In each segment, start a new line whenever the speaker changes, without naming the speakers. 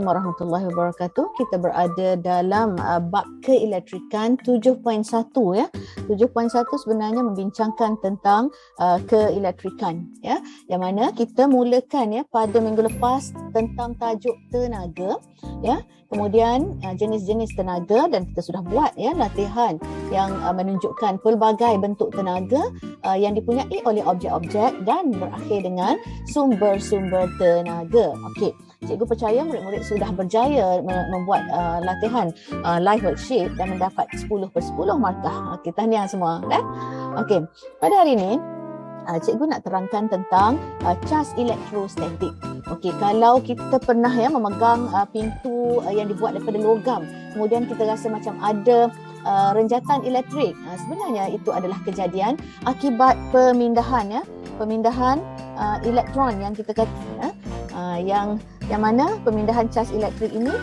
Assalamualaikum warahmatullahi wabarakatuh. Kita berada dalam bab keelektrikan 7.1 ya. 7.1 sebenarnya membincangkan tentang keelektrikan ya. Yang mana kita mulakan ya pada minggu lepas tentang tajuk tenaga ya. Kemudian jenis-jenis tenaga, dan kita sudah buat ya latihan yang menunjukkan pelbagai bentuk tenaga yang dipunyai oleh objek-objek dan berakhir dengan sumber-sumber tenaga. Okey. Cikgu percaya murid-murid sudah berjaya membuat latihan live worksheet dan mendapat 10/10 markah. Okey, tahniah semua. Okey, pada hari ini cikgu nak terangkan tentang cas elektrostatik. Okey, kalau kita pernah ya memegang pintu yang dibuat daripada logam, kemudian kita rasa macam ada renjatan elektrik, sebenarnya itu adalah kejadian akibat pemindahan elektron yang kita kata yang mana pemindahan cas elektrik ini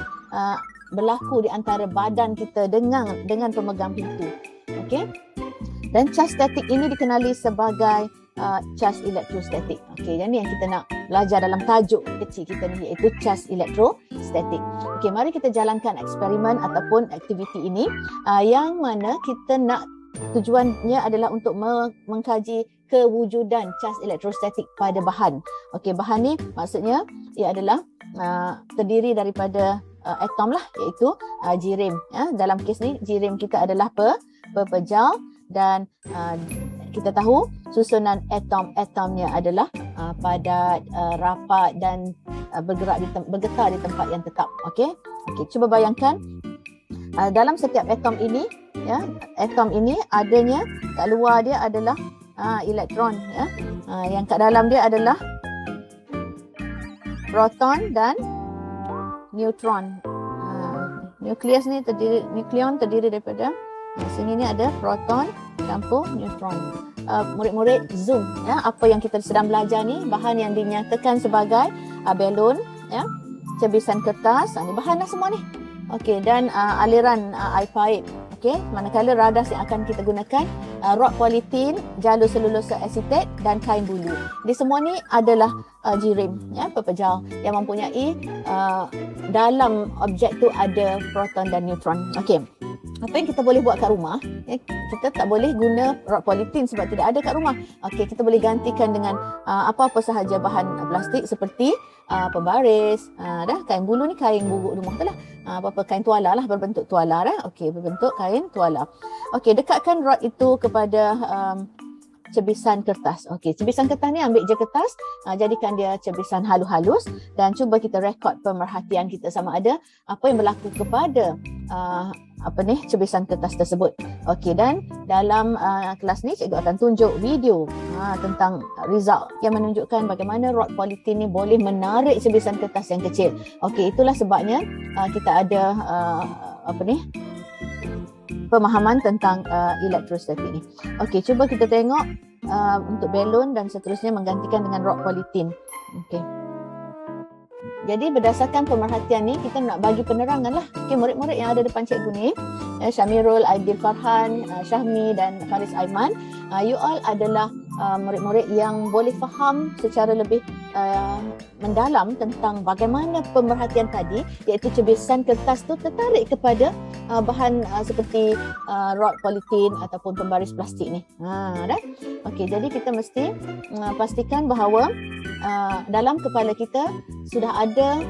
berlaku di antara badan kita dengan pemegang pintu. Okey. Dan cas statik ini dikenali sebagai cas elektrostatik. Okey, jadi yang kita nak belajar dalam tajuk kecil kita ni iaitu cas elektrostatik. Okey, mari kita jalankan eksperimen ataupun aktiviti ini yang mana kita nak tujuannya adalah untuk mengkaji kewujudan cas elektrostatik pada bahan. Okey, bahan ni maksudnya ia adalah terdiri daripada atom lah, iaitu jirim ya. Dalam kes ni jirim kita adalah pepejal dan kita tahu susunan atom-atomnya adalah padat, rapat dan bergetar di tempat yang tetap. Okey, cuba bayangkan dalam setiap atom ini ya, atom ini adanya kat luar dia adalah elektron ya. Yang kat dalam dia adalah proton dan neutron. Nukleus ni nukleon terdiri daripada sini ni ada proton campur neutron. Murid-murid zoom ya, apa yang kita sedang belajar ni, bahan yang dinyatakan sebagai balon ya, cebisan kertas, ni bahan dah semua ni. Okey, dan aliran air pipe. Okey, manakala radas yang akan kita gunakan rod politin, jalur selulosa asetat dan kain bulu. Di semua ni adalah jirim ya, pepejal yang mempunyai dalam objek tu ada proton dan neutron. Okey. Apa yang kita boleh buat kat rumah ya, kita tak boleh guna rod politin sebab tidak ada kat rumah. Okey, kita boleh gantikan dengan apa-apa sahaja bahan plastik seperti pembaris, kain bulu ni kain bubuk rumah tu lah. Apa-apa kain tuala lah, berbentuk tuala dah. Okey, berbentuk kain tuala. Okey, dekatkan rod itu kepada cebisan kertas. Okey, cebisan kertas ni ambil je kertas, jadikan dia cebisan halus-halus dan cuba kita rekod pemerhatian kita sama ada apa yang berlaku kepada cebisan kertas tersebut. Okey, dan dalam kelas ni cikgu akan tunjuk video tentang result yang menunjukkan bagaimana rod politin ni boleh menarik cebisan kertas yang kecil. Okey, itulah sebabnya kita ada pemahaman tentang elektrostatik ni. Okey, cuba kita tengok untuk balon dan seterusnya menggantikan dengan rod politin. Okey. Jadi berdasarkan pemerhatian ni kita nak bagi penerangan lah. Okey, murid-murid yang ada depan cikgu ni, Syamirul, Aidil Farhan, Syahmi dan Faris Aiman, you all adalah murid-murid yang boleh faham secara lebih mendalam tentang bagaimana pemerhatian tadi, iaitu cebisan kertas tu tertarik kepada bahan seperti rod politin ataupun pembaris plastik ni. Dah. Okey, jadi kita mesti pastikan bahawa dalam kepala kita sudah ada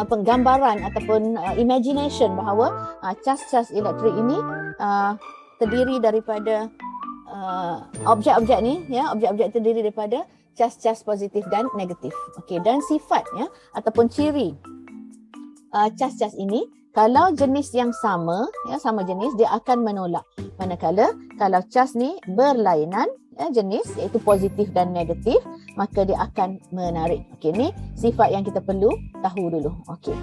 penggambaran ataupun imagination bahawa cas-cas elektrik ini terdiri daripada objek-objek ni ya, objek-objek terdiri daripada cas-cas positif dan negatif. Okey, dan sifatnya ataupun ciri cas-cas ini, kalau jenis yang sama ya, sama jenis, dia akan menolak. Manakala kalau cas ni berlainan ya, jenis iaitu positif dan negatif, maka dia akan menarik. Okey, ni sifat yang kita perlu tahu dulu. Okey.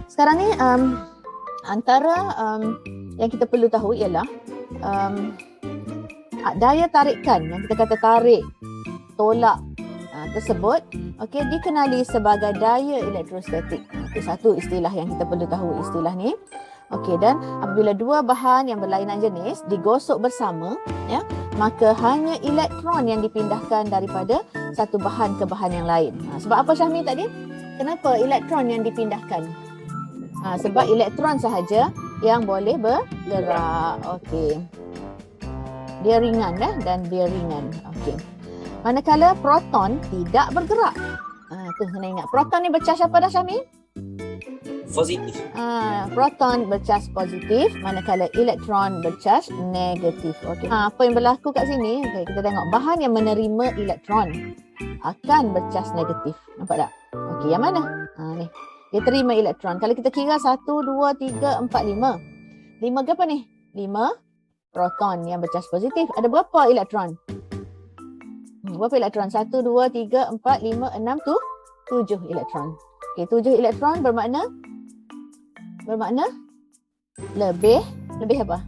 Sekarang ni antara yang kita perlu tahu ialah daya tarikan yang kita kata tarik, tolak tersebut, okey, dikenali sebagai daya elektrostatik. Itu satu istilah yang kita perlu tahu, istilah ni. Okey, dan apabila dua bahan yang berlainan jenis digosok bersama ya, maka hanya elektron yang dipindahkan daripada satu bahan ke bahan yang lain. Sebab apa Syahmi tadi? Kenapa elektron yang dipindahkan? Sebab elektron sahaja yang boleh bergerak. Okey. Dia ringan dan dia ringan. Okey. Manakala proton tidak bergerak. Tu kena ingat. Proton ni bercas apa dah, Syamil?
Positif.
Proton bercas positif, manakala elektron bercas negatif. Okey. Apa yang berlaku kat sini? Okay, kita tengok bahan yang menerima elektron akan bercas negatif. Nampak tak? Okey, yang mana? Ni. Dia terima elektron. Kalau kita kira 1, 2, 3, 4, 5. 5 ke apa ni? 5 proton yang bercas positif. Ada berapa elektron? Berapa elektron? 1, 2, 3, 4, 5, 6, 7 elektron. Okey, 7 elektron bermakna lebih apa?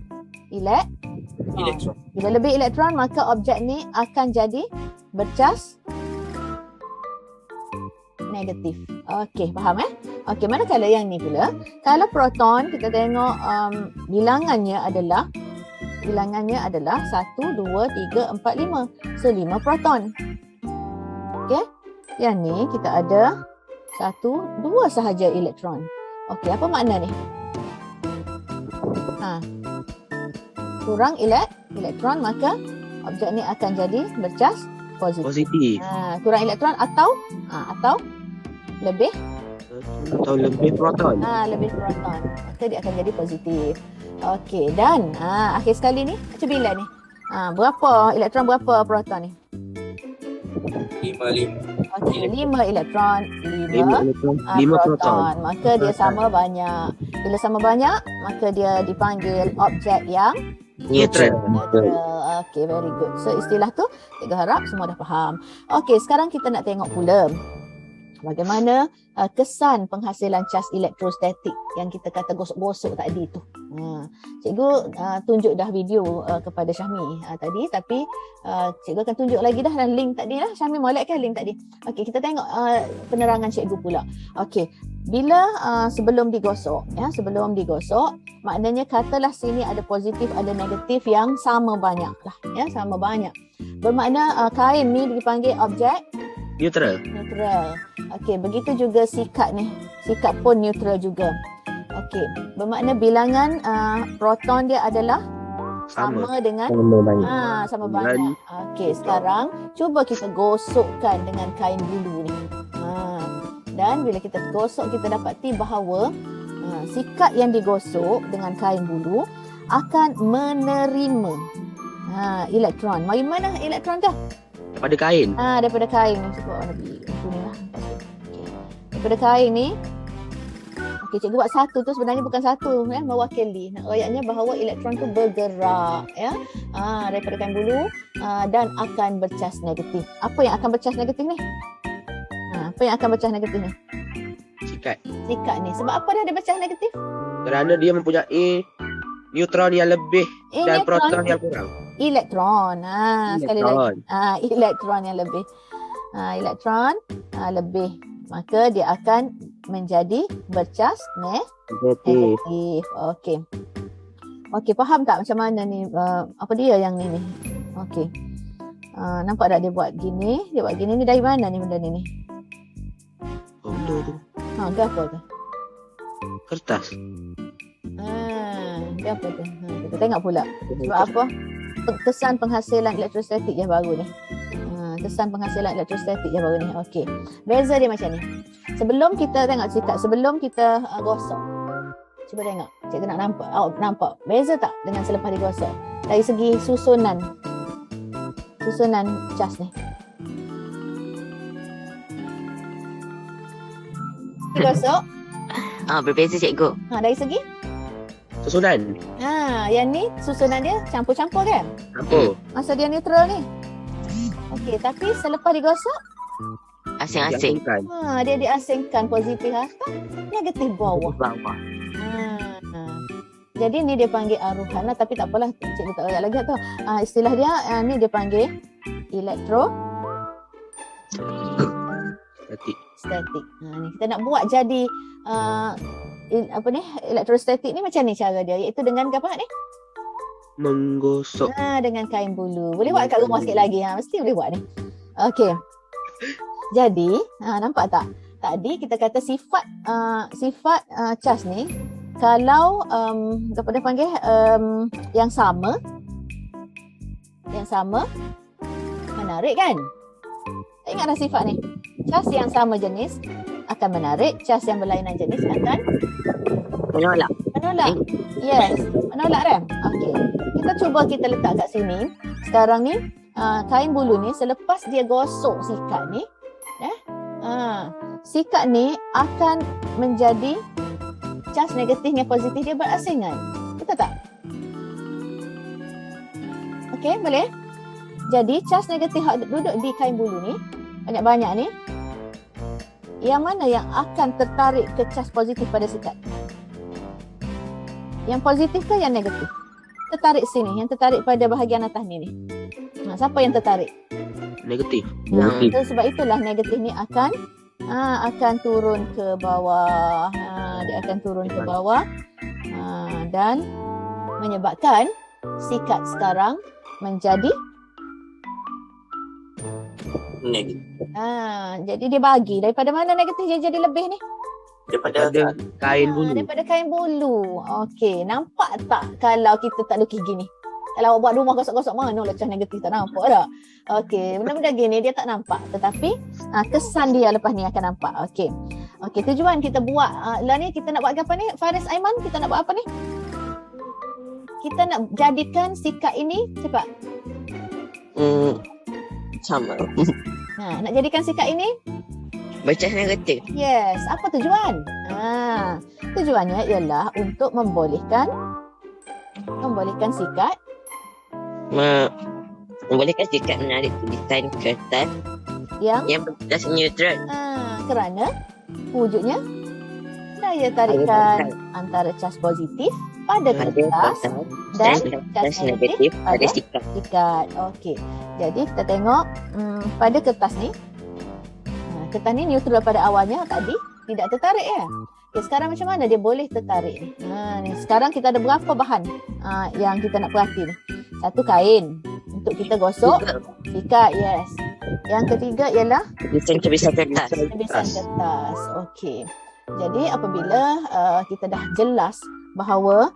Elektron.
Bila lebih elektron, maka objek ni akan jadi bercas negatif. Okey, faham Okey, manakala yang ni pula, kalau proton kita tengok bilangannya adalah 1, 2, 3, 4, 5. So 5 proton. Okey. Yang ni kita ada 1, 2 sahaja elektron. Okey, apa makna ni? Kurang elektron, maka objek ni akan jadi bercas positif. Kurang elektron atau lebih
proton.
Lebih proton. Maka dia akan jadi positif. Okey, dan akhir sekali ni macam bila ni? Berapa elektron, berapa proton ni?
5.
Okey, 5 elektron, 5 proton. Maka dia sama banyak. Bila sama banyak, maka dia dipanggil objek yang
Neutral.
Okey, very good. So istilah tu cikgu harap semua dah faham. Okey, sekarang kita nak tengok pula bagaimana kesan penghasilan cas elektrostatik yang kita kata gosok-gosok tadi tu. Cikgu tunjuk dah video kepada Syahmi tadi, tapi cikgu akan tunjuk lagi dah link tadi lah. Syahmi molek kan link tadi? Okey, kita tengok penerangan cikgu pula. Okey, bila sebelum digosok, maknanya katalah sini ada positif, ada negatif yang sama banyak lah, sama banyak. Bermakna kain ni dipanggil objek
Neutral.
Okey, begitu juga sikat ni. Sikat pun neutral juga. Okey, bermakna bilangan proton dia adalah sama dengan sama banyak. Okey, sekarang cuba kita gosokkan dengan kain bulu ni. Dan bila kita gosok, kita dapati bahawa sikat yang digosok dengan kain bulu akan menerima elektron. Mari mana elektron tu?
Daripada kain.
Daripada kain ni. Cuba lebih ni lah. Okay. Daripada kain ni. Okey, cikgu buat satu tu sebenarnya bukan satu, mewakili. Nak ayatnya bahawa elektron tu bergerak, daripada kain bulu dan akan bercas negatif. Apa yang akan bercas negatif ni? Apa yang akan bercas negatif ni?
Sikat
ni. Sebab apa dia ada bercas negatif?
Kerana dia mempunyai neutron yang lebih dan proton yang kurang.
Elektron. Sekali lagi. Elektron yang lebih. Elektron lebih. Maka dia akan menjadi bercas negatif. Okey. Okey, faham tak macam mana ni? Apa dia yang ni? Okey. Nampak tak dia buat gini? Dia buat gini ni dari mana ni benda ni?
Benda tu.
Ke apa tu?
Kertas.
Dia apa tu? Kita tengok pula. Sebab apa? Kesan penghasilan elektrostatik yang baru ni. Kesan penghasilan elektrostatik yang baru ni. Okey. Beza dia macam ni. Sebelum kita tengok sikat, sebelum kita gosok. Cuba tengok. Cikgu nak nampak. Nampak. Beza tak dengan selepas digosok? Dari segi susunan cas ni. Digosok.
Berbeza cikgu.
Dari segi?
Susunan.
Yang ni susunan dia campur-campur kan?
Campur.
Masa dia neutral ni. Okey, tapi selepas digosok,
Asing-asing.
dia diasingkan positif atas, negatif bawah. Jadi ni dia panggil aruhan lah, tapi tak apalah, cikgu tak ayat lagi tu. Istilah dia ni dia panggil statik. Ni kita nak buat jadi elektrostatik ni macam ni cara dia, iaitu dengan apa ni?
Menggosok.
Dengan kain bulu. Boleh buat kat rumah sikit lagi. Mesti boleh buat ni. Okey. Jadi, nampak tak? tadi kita kata sifat cas ni kalau kepada panggil yang sama menarik kan? Tak ingat dah sifat ni. Cas yang sama jenis akan menarik, cas yang berlainan jenis akan
Menolak.
menolak. Yes, menolak kan? Okey. Kita letak kat sini. Sekarang ni kain bulu ni selepas dia gosok sikat ni, sikat ni akan menjadi cas negatif dengan positif dia berasingan. Betul tak? Okey, boleh? Jadi cas negatif yang duduk di kain bulu ni, banyak-banyak ni, yang mana yang akan tertarik ke cas positif pada sikat? Yang positif ke yang negatif? Tertarik sini, yang tertarik pada bahagian atas ni. Siapa yang tertarik?
Negatif.
Sebab itulah negatif ni akan turun ke bawah. Dia akan turun ke bawah dan menyebabkan sikat sekarang menjadi
Negatif.
jadi dia bagi daripada mana negatif dia jadi lebih ni?
Daripada
Kain bulu.
Daripada kain bulu. Okey, nampak tak kalau kita tak lukis gini? Kalau awak buat rumah gosok-gosok mana lah cas negatif, tak nampak tak? Okey, benda-benda gini dia tak nampak, tetapi kesan dia lepas ni akan nampak. Okey. Okey, tujuan kita buat lah ni, kita nak buat apa ni? Faris Aiman, kita nak buat apa ni? Kita nak jadikan sikat ini cepat.
Sama.
Nak jadikan sikat ini
Bercas negatif.
yes. Apa tujuan? Tujuannya ialah untuk membolehkan sikat
Membolehkan sikat menarik tulisan kertas
yang
yang bercas neutral.
kerana wujudnya daya tarikan antara cas positif pada kertas dan cas negatif
pada
pada
sikat.
sikat. Okey. Jadi kita tengok pada kertas ni. Kertas ni neutral pada awalnya tadi tidak tertarik ya. Okay, sekarang macam mana dia boleh tertarik ni? Ni sekarang kita ada berapa bahan yang kita nak perhati ni? Satu, kain untuk kita gosok, sikat, yes. Yang ketiga ialah
Tulisan kertas.
lapisan kertas. Okey. Jadi apabila kita dah jelas bahawa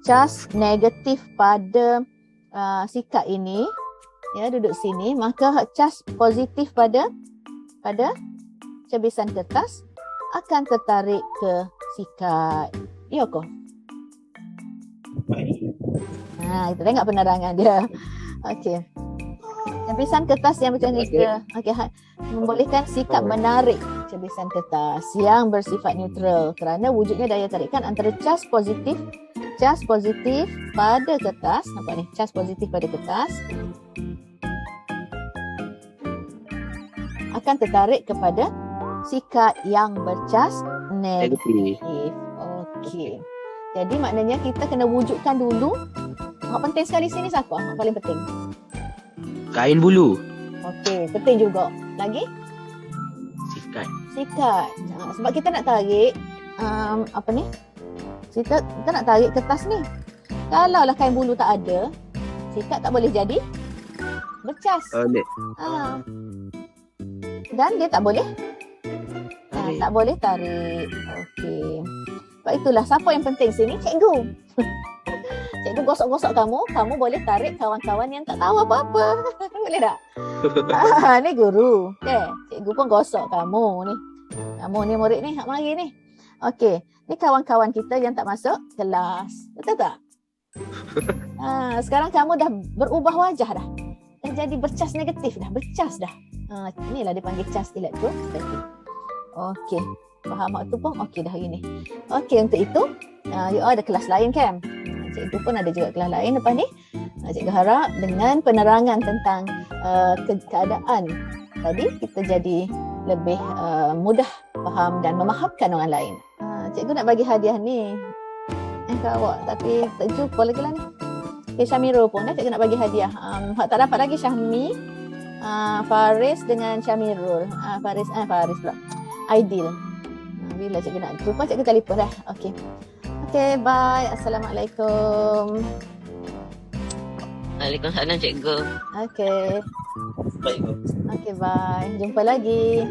cas negatif pada sikat ini ya duduk sini, maka cas positif pada cabisan kertas akan tertarik ke sikat. Ya ke? Kita tengok penerangan dia. Okey. Cabisan kertas yang macam ni membolehkan sikat menarik cabisan kertas yang bersifat neutral kerana wujudnya daya tarikan antara cas positif pada kertas. Nampak ni, cas positif pada kertas akan tertarik kepada sikat yang bercas negatif. Okey. Jadi maknanya kita kena wujudkan dulu. Yang penting sekali sini siapa? Yang paling penting.
Kain bulu.
Okey, penting juga. Lagi? Sikat. Sebab kita nak tarik kita nak tarik kertas ni. Kalau lah kain bulu tak ada, sikat tak boleh jadi bercas. Dan dia tak boleh tak boleh tarik. Okey. Sebab itulah siapa yang penting sini? Cikgu. Cikgu gosok-gosok kamu boleh tarik kawan-kawan yang tak tahu apa-apa. Boleh tak? Ni guru. Cikgu pun gosok kamu ni. Kamu ni murid ni, hak mari ni. Okey. Ni kawan-kawan kita yang tak masuk kelas. Betul tak? Sekarang kamu dah berubah wajah dah. Dah jadi bercas negatif dah. Bercas dah. Inilah dipanggil cas elektrostatik. Okey. Faham waktu pun? Okey dah hari ni. Okey, untuk itu you all ada kelas lain kan? Cikgu pun ada juga kelas lain lepas ni. Cikgu harap dengan penerangan tentang keadaan tadi kita jadi lebih mudah faham dan memahamkan orang lain. Cikgu nak bagi hadiah ni ke awak tapi tak jumpa lagi lah ni. Okay, Syamirul pun dah cikgu nak bagi hadiah. Hak tak dapat lagi Syahmi, Faris dengan Syamirul. Faris pula. Aidil. Bila cikgu nak jumpa, cikgu telefon dah. Okey. Okey, bye. Assalamualaikum.
Waalaikumsalam cikgu.
Okey.
baik.
Okey, bye. Jumpa lagi.